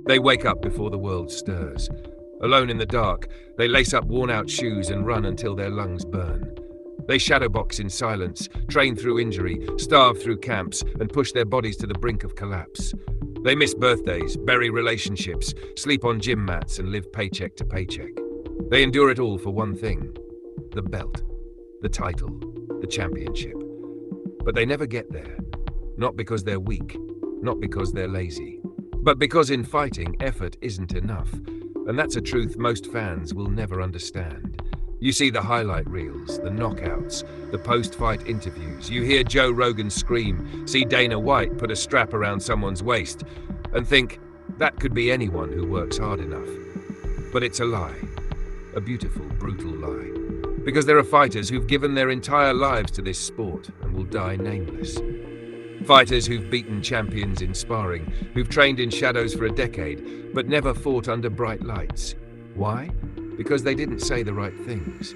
They wake up before the world stirs. Alone in the dark, they lace up worn-out shoes and run until their lungs burn. They shadowbox in silence, train through injury, starve through camps, and push their bodies to the brink of collapse. They miss birthdays, bury relationships, sleep on gym mats, and live paycheck to paycheck. They endure it all for one thing: the belt, the title, the championship. But they never get there. Not because they're weak, not because they're lazy, but because in fighting, effort isn't enough. And that's a truth most fans will never understand. You see the highlight reels, the knockouts, the post-fight interviews. You hear Joe Rogan scream, see Dana White put a strap around someone's waist, and think, that could be anyone who works hard enough. But it's a lie. A beautiful, brutal lie. Because there are fighters who've given their entire lives to this sport and will die nameless. Fighters who've beaten champions in sparring, who've trained in shadows for a decade, but never fought under bright lights. Why? Because they didn't say the right things.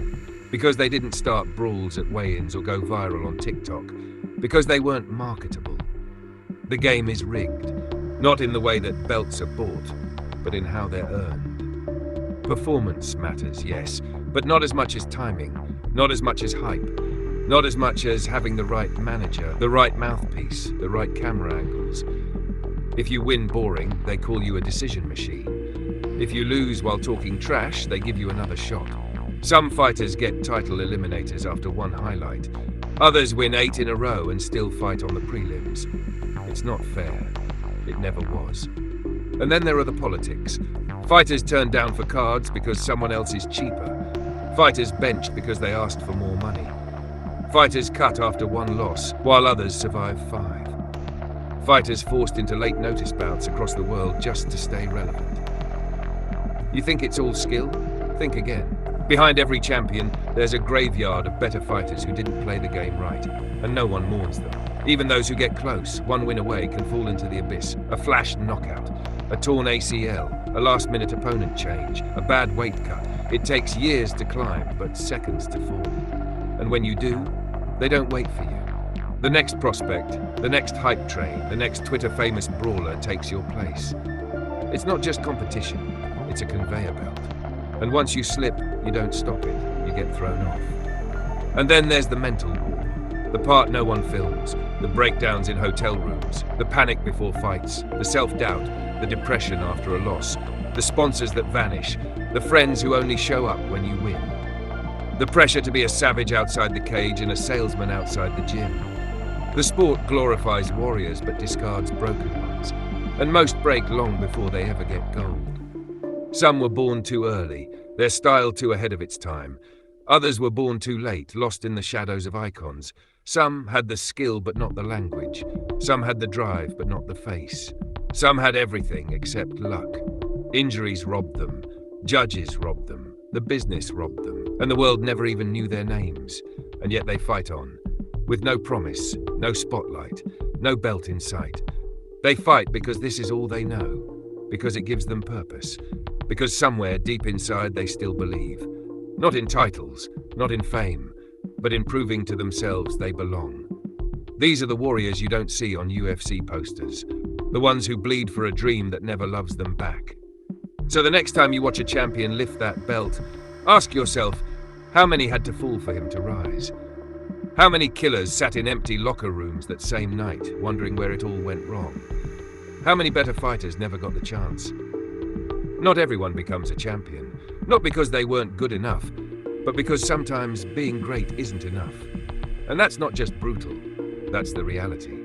Because they didn't start brawls at weigh-ins or go viral on TikTok. Because they weren't marketable. The game is rigged, not in the way that belts are bought, but in how they're earned. Performance matters, yes, but not as much as timing, not as much as hype, not as much as having the right manager, the right mouthpiece, the right camera angles. If you win boring, they call you a decision machine. If you lose while talking trash, they give you another shot. Some fighters get title eliminators after one highlight. Others win 8 in a row and still fight on the prelims. It's not fair. It never was. And then there are the politics. Fighters turned down for cards because someone else is cheaper. Fighters benched because they asked for more money. Fighters cut after one loss, while others survive 5. Fighters forced into late notice bouts across the world just to stay relevant. You think it's all skill? Think again. Behind every champion, there's a graveyard of better fighters who didn't play the game right, and no one mourns them. Even those who get close, one win away, can fall into the abyss. A flash knockout, a torn ACL, a last-minute opponent change, a bad weight cut. It takes years to climb, but seconds to fall. And when you do, they don't wait for you. The next prospect, the next hype train, the next Twitter-famous brawler takes your place. It's not just competition, it's a conveyor belt. And once you slip, you don't stop it, you get thrown off. And then there's the mental war, the part no one films, the breakdowns in hotel rooms, the panic before fights, the self-doubt, the depression after a loss, the sponsors that vanish, the friends who only show up when you win. The pressure to be a savage outside the cage and a salesman outside the gym. The sport glorifies warriors but discards broken ones, and most break long before they ever get gold. Some were born too early, their style too ahead of its time. Others were born too late, lost in the shadows of icons. Some had the skill but not the language. Some had the drive but not the face. Some had everything except luck. Injuries robbed them. Judges robbed them. The business robbed them. And the world never even knew their names. And yet they fight on. With no promise, no spotlight, no belt in sight. They fight because this is all they know. Because it gives them purpose. Because somewhere deep inside they still believe. Not in titles, not in fame, but in proving to themselves they belong. These are the warriors you don't see on UFC posters. The ones who bleed for a dream that never loves them back. So the next time you watch a champion lift that belt, ask yourself, how many had to fall for him to rise? How many killers sat in empty locker rooms that same night, wondering where it all went wrong? How many better fighters never got the chance? Not everyone becomes a champion, not because they weren't good enough, but because sometimes being great isn't enough. And that's not just brutal, that's the reality.